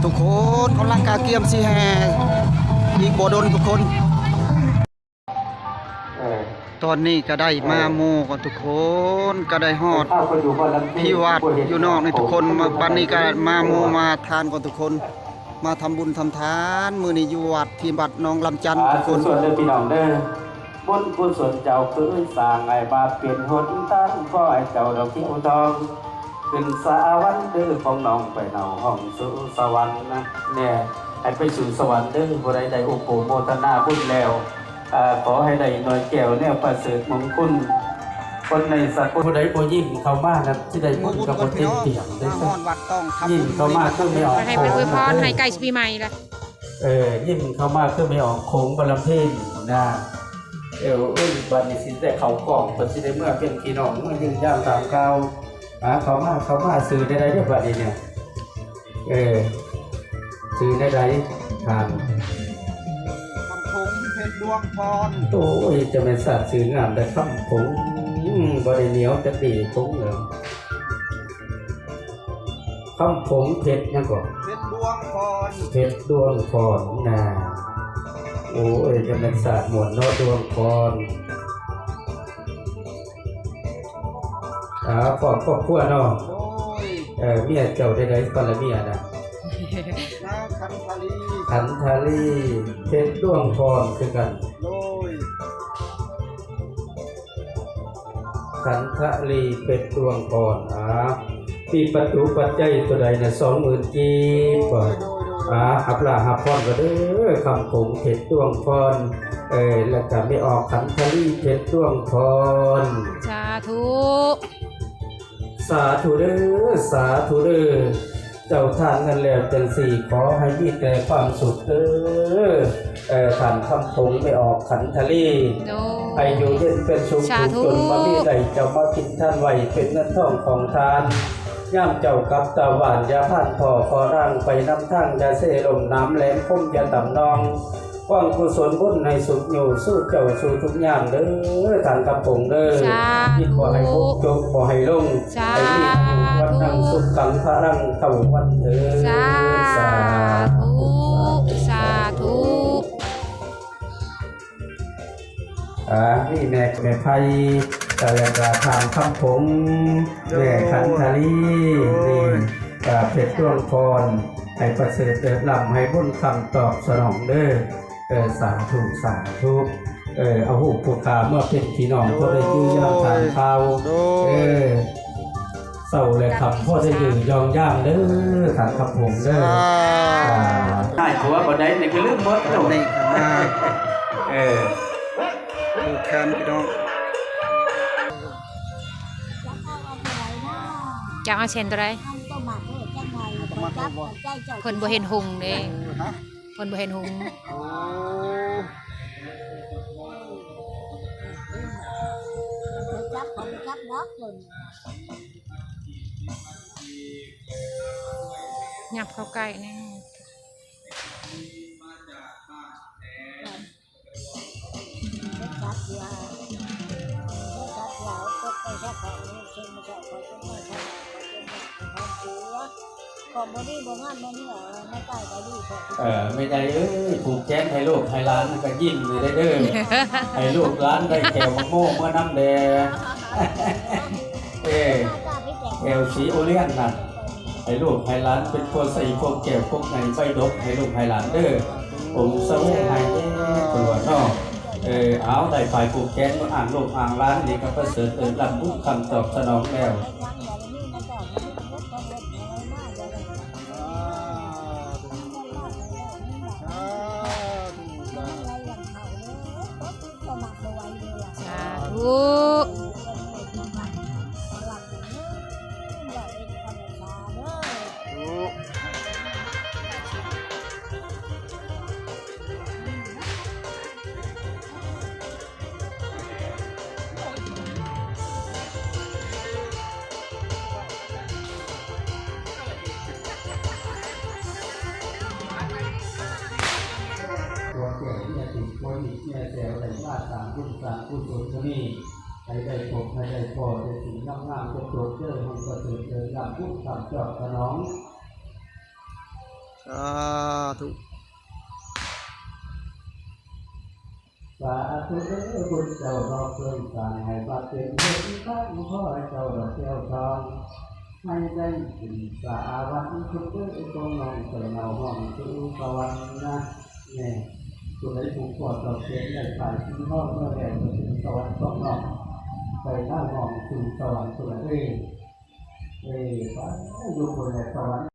ทุกคนกำลังกาเกียมสีแห่อีกบ่โดนทุกคนตอนนี้ก็ได้มาโมกันทุกคนก็ได้ฮอดพี่วัดอยู่นอกนี่ทุกคนมาปันนี้ก็มาโมมาทานกันทุกคนมาทำบุญทำทานมื้อนี้อยู่วัดที่บัดน้องลำจันทร์ทุกคนส่วนเด้อพี่น้องเด้อบุญกุศลเจ้าคือสร้างไอ้บาปเปลี่ยนหนทางก็ไอ้เจ้าดอกเขียวทองขึ้นสวรรค์เด้อของน้องไปเนาห้องสู่สวรรค์นะเนี่ยให้ไปสู่สวรรค์เด้อผู้ใดได้อุปโมทนาบุญแล้วขอให้ได้หน่อยแก้วเนี่ยประเสริฐมงคลคนในสัตว์ผู้ใดบ่ยิ้มเข้ามานะที่ได้บุญกับบ่เต็มเปี่ยมได้อยิ้มเข้ามาคือไม่ออกให้ไปอวยพรให้ใกล้ปีใหม่ละยิ้มเข้ามาคือไม่ออกโค้งบารมีเพลนะบัดนี้สิได้เข้ากล่องเพิ่นสิได้เมื่อเป็นพี่น้องเมื่อยืนย่างตามเก่าเข้ามาซื้อได้เด้อบัดนี้เนี่ยซื้อได้ทานคำผงเพชรดวงพรโอ้ยจะเป็นสัตว์ซื้องามแต่คำผงบ่ได้เหนียวจะดีผงเหลืองคำผงเพชรยังก่อนเพชรดวงพรเพชรดวงพรนะโอ้ยจะเป็นสัตว์หมวดโนดวงพรพอครอบครัวเนาะเมียเจ้าได้ตอนละเมียนะขันธาลีเพชรดวงพรคือกันขันธาลีเพชรดวงพรปีประตูปัจจัยตัวใดนะ20,000 กีบหับลาหับพรก็เด้อคำผงเพชรดวงพรแล้วก็ไม่ออกขันธาลีเพชรดวงพรสาธุสาธุเด้อสาธุเด้อเจ้าทานกันแล้วจังสี่ขอให้มีแต่ความสุขเด้อท่านคำผงไม่ออกขันธาลีให้อยู่เย็นเป็นสุขจนมามีใดเจ้ามากินท่านไว้เป็นเงินทองของทานย่ำเจ้ากับตาหวานยาผ่านพ่อขอร่างไปน้ำทั้งยาเสลมน้ำแหลมคมยาต่ำนองว่างกุศลบุญในสุขอยู่สู้เจ้าสู้ทุกอย่างเด้อทางกำผงเด้อที่ขอให้พบจบขอให้ลงให้มีอยู่วันนั่งสุขกังพระรังเท่าวันเด้อสาธุสาธุนี่แม่ไพ่แต่ละกาทางคำผงแม่ขันธาลีนี่เพชรดวงพรให้ประเสริฐเดินลำให้บุญคำตอบสนองเด้อสาธุสาธุเอาหูผูกขาเมื่อเป็นพี่น้องก็ได้ยืนย่างทานข้าวเศร้าเลยครับพ่อได้ยืนยองย่างเด้อทานครับผมเด้อใช่เพราะว่าบ่ได้ในคือเรื่องมดตรงนี้ดูแคมพี่น้องจะเอาเช่นตัวไรคนบ่เห็นหุงเด้คนบ่เห็นหุงยับเข้าใกล้นี่ไม่ได้ผูกแจ้งให้ลูกให้ร้านก็ยิ้มเลยได้เด้อให้ลูกร้านได้แถวมะม่วงเมื่อน้ำแดงแถวสีโอเลียนนะให้ลูกให้ร้านเป็นพวกใส่พวกแก้วพวกไหนไฟดกให้ลูกให้ร้านเด้อผมสวัสดิ์ให้ตัวน้องเอาได้ฝ่ายผูกแจ้งอ่างลูกอ่างร้านนี่ก็ประเสริฐลำบุญคำตอบสนองแล้วแม่แจ๋วได้ว่าสามบุญสามกุศลก็มีให้ได้พบให้ได้พอได้สิ่งงามๆจะโปรดเจอให้ประเสริฐเจอกับผู้ทำจอบสนอง สาธุ สาธุเด้อบุญเจ้าเราเคยสร้างให้บาเป็นเพื่อนข้างพ่อเจ้าดอกเที่ยวทองให้ได้ถึงสาวันทุกเรื่องตรงน้องเจ้าเราห้องสู่สวรรค์นะเนี่ยตัวไหนถูกกอดดอกเทียนได้ฝ่ายที่ห้องเมื่อแดดถึงสวรรค์ต้องน้องไปหน้าห้องสู่สวรรค์ตัวเองไปอยู่บนสวรรค์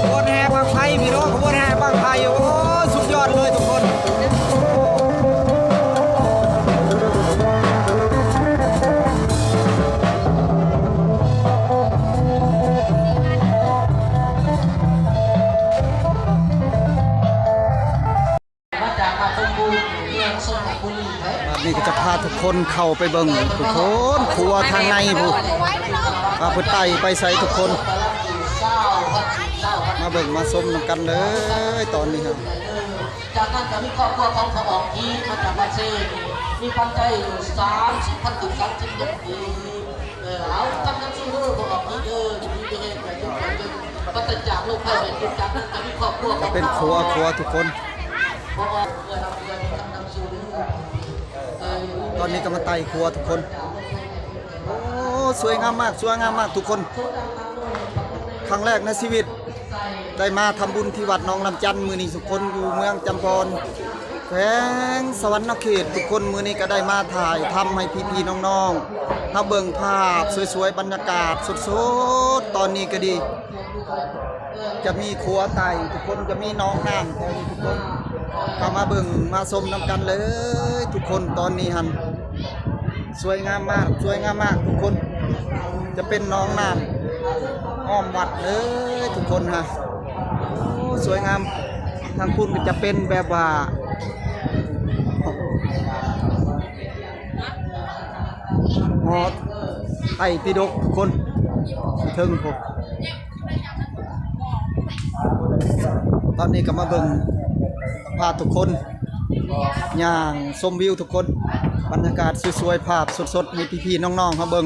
ขบวนแห่บางไพพี่น้องขบวนแห่บางไพโอ้สุดยอดเลยทุกคนนี่ก็จะพาทุกคนเข้าไปเบิ่งทุกคนครัวทางในผู้พาเพิ่นไต่ไปใส่ทุกคน มาเบิ่งมาชมนำกันเลยตอนนี้ครับ จากนั้นจะมีครอบครัวของพระออกอีกมาจากบ้านเซมีปัจจัยอยู่30,000 ถึง 37ปีเอาทำน้ำซุปเด้อพระออกอีกมีเองแต่ยังปัจจัยจากโลกไพ่เป็นจากนั้นจะมีครอบครัวข จะ อง เป็นครัวทุกคน พระออกทำน้ำซุป ตอนนี้ก็มาไต่ครัวทุกคนโอ้สวยงามมากสวยงามมากทุกคน ครั้งแรกในชีวิตได้มาทำบุญที่วัดหนองลำจันมือนี้ทุกคนอยู่เมืองจำปอนแขวงสวรรณเขตทุกคนมือนี้ก็ได้มาถ่ายทำให้พี่ๆน้องๆถ้าเบิ่งภาพสวยๆบรรยากาศสดๆตอนนี้ก็ดี จะมีครัวไต่ทุกคนจะมีน้องน้ำตอนนี้ทุกคนก็มาเบิ่งมาชมนำกันเลย ทุกคนตอนนี้หันสวยงามมากสวยงามมากทุกคนจะเป็นน้องน้ำอ้อมวัดเลยทุกคนฮะโอ้สวยงามทางคุณก็จะเป็นแบบว่าหอไต่ปิฎกทุกคนถึงผมตอนนี้ก็มาเบิ่งพาทุกคนย่างชมวิวทุกคนบรรยากาศสวยๆภาพสดๆให้พี่ๆน้องๆเขาเบิ่ง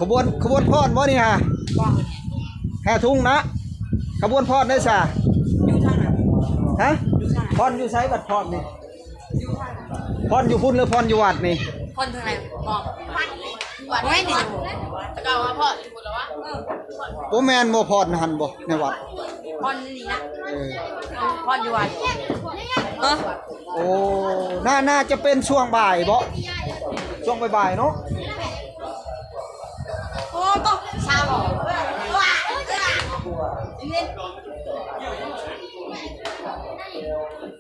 ขบวนพอดบ่นี่ฮะแห่ทุ่งนะขบวนพอดได้ซะฮะพอดอยู่ไสบัดพอดนี่พอดอยู่พุ่นหรือพอดอยู่วัดนี่ คนทางไหนบอกวัดไม่ดิตะเกาว่าพ่อพูดแล้ววะ บ่แม่นบ่พอดหันบ่ในวัด พ่อนี่นะ เออ พ่ออยู่วัดโอ้น่าจะเป็นช่วงบ่ายบ่ช่วงบ่ายๆเนาะ โอ้ก็ชาบอกว้า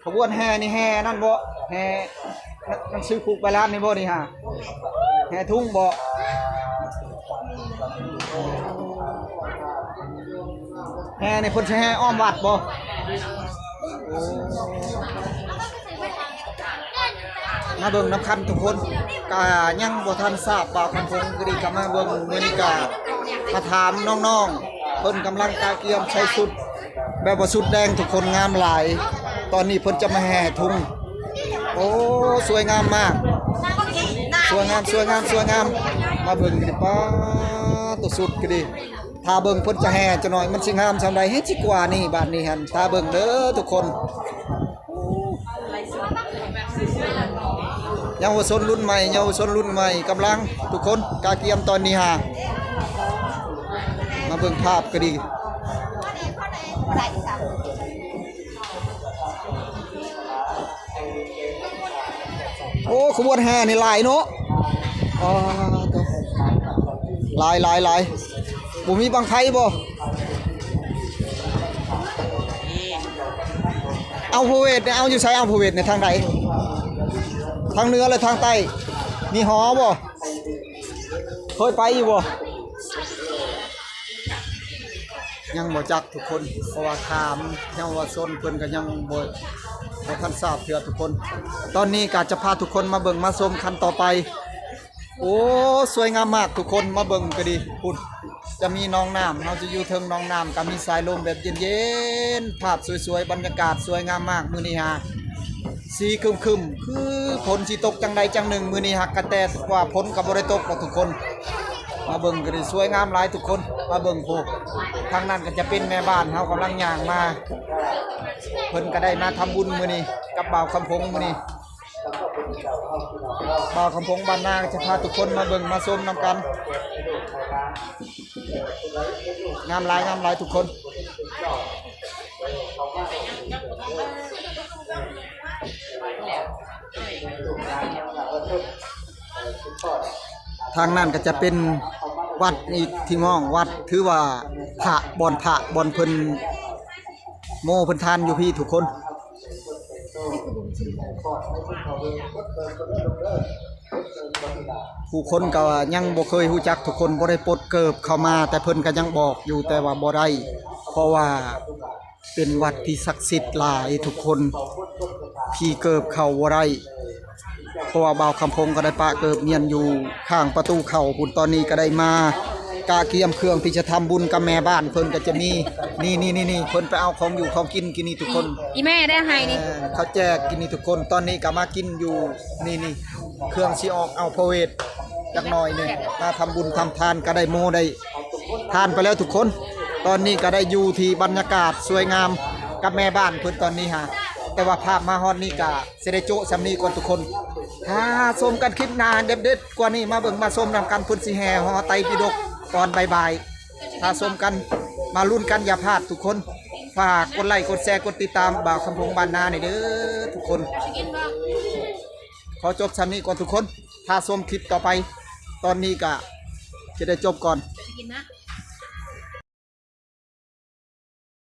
ขบวนแห่นี่แห่นั่นบ่แห่นั่นซื้อคุกไปร้านนี่บ่นี่ฮะแห่ทุ่งบ่แห่นี่เพิ่นสิแห่อ้อมวัดบ่มาเบิ่งน้ำคันทุกคนก็ยังบ่ทันทราบบ่าวคำพงก็ดีก็มาเบิ่งมื้อนี้ก็มาถามน้องๆเพิ่นกำลังกาเกียมใช้ชุดแบบว่าชุดแดงทุกคนงามหลายตอนนี้เพิ่นจะมาแห่ทุ่งโอ้สวยงามมากสวยงามมาเบิ่งกันดิป้าตัวสุดก็ดีถ้าเบิ่งเพิ่นจะแห่จะหน่อยมันสิงามซำใดเฮ็ดสิกว่านี่บาดนี้หั่นถ้าเบิ่งเด้อทุกคนเยาวชนรุ่นใหม่กำลังทุกคนกาเกียมตอนนี้ฮะมาเบิ่งภาพก็ดีโอ้ขบวนแห่นี่หลายเนาะอ๋อหลายบ่มีบังไผบ่เอาพระเวทเนี่ยเอาอยู่ไสเอาพระเวทในทางใดทางเหนือหรือทางใต้มีหอบ่เคยไปอยู่บ่ ยังบ่จักทุกคนเพราะว่าถามเยาวชนเพิ่นก็ยังบ่ทันทราบเทื่อทุกคน ตอนนี้ก็จะพาทุกคนมาเบิ่งมาชมคันต่อไปโอ้สวยงามมากทุกคนมาเบิ่งก็ดีพุ่นจะมีน้องน้ำเราจะอยู่เทิงน้องน้ำก็มีสายลมแบบเย็นๆภาพสวยๆบรรยากาศสวยงามมากมื้อนี้ฮะสีครึมๆคือฝนสิตกจังใดจังหนึ่งมื้อนี้ฮักกะแต่ว่าฝนก็บ่ได้ตกหรอกทุกคนมาเบิ่งก็ดีสวยงามหลายทุกคนมาเบิ่งพวกทางนั้นก็จะเป็นแม่บ้านเฮากำลังย่างมาเพิ่นก็ได้มาทำบุญมื้อนี้กับบ่าวคำพงมื้อนี้บ่าวคำพงบ้านนาจะพาทุกคนมาเบิ่งมาชมนํกันงามหลายทุกคนทางนั้นก็จะเป็นวัดอีกที่มองวัดถือว่าพระบ่อนเพิ่นโมเพิ่นทานอยู่พี่ทุกคนผู้คนก็ยังบ่เคยรู้จักทุกคนบ่ได้ปลดเกิบเข้ามาแต่เพิ่นก็ยังบอกอยู่แต่ว่าบ่ได้เพราะว่าเป็นวัดที่ศักดิ์สิทธิ์หลายทุกคนที่เกิบเข้าบ่ได้เพราะว่าบ่าวคำพงก็ได้ปะเกิบเมียนอยู่ข้างประตูเข้าพุ่นตอนนี้ก็ได้มากาเกียมเครื่องที่จะทำบุญกับแม่บ้านเพิ่นก็จะมีนี่เพิ่นไปเอาของอยู่ของกินนี่ทุกคน อีแม่ได้ให้นี่ เขาแจกกินนี่ทุกคนตอนนี้ก็มากินอยู่นี่เครื่องสิออกเอาพระเวทจักหน่อยหนึงมาทำบุญทำทานก็ได้โมได้ทานไปแล้วทุกคน ตอนนี้ก็ได้อยู่ที่บรรยากาศสวยงามกับแม่บ้านเพิ่นตอนนี้ฮะแต่ว่าภาพมาฮอดนี่ก็สิได้โจะสำนี้ก่อนทุกคนถ้าชมกันคลิปหน้าเด็ดๆกว่านี้มาเบิ่งมาชมนำกันเพิ่นสิแห่ฮอไตรปิฎกตอนบ่ายๆถ้าชมกันมาลุ้นกันอย่าพลาดทุกคนฝากกดไลค์กดแชร์กดติดตามบ่าวคำพงบ้านนาหน่อยเด้อทุกคนขอจบชั้นนี้ก่อนทุกคนถ้าชมคลิปต่อไปตอนนี้ก็จะได้จบก่อน กินนะ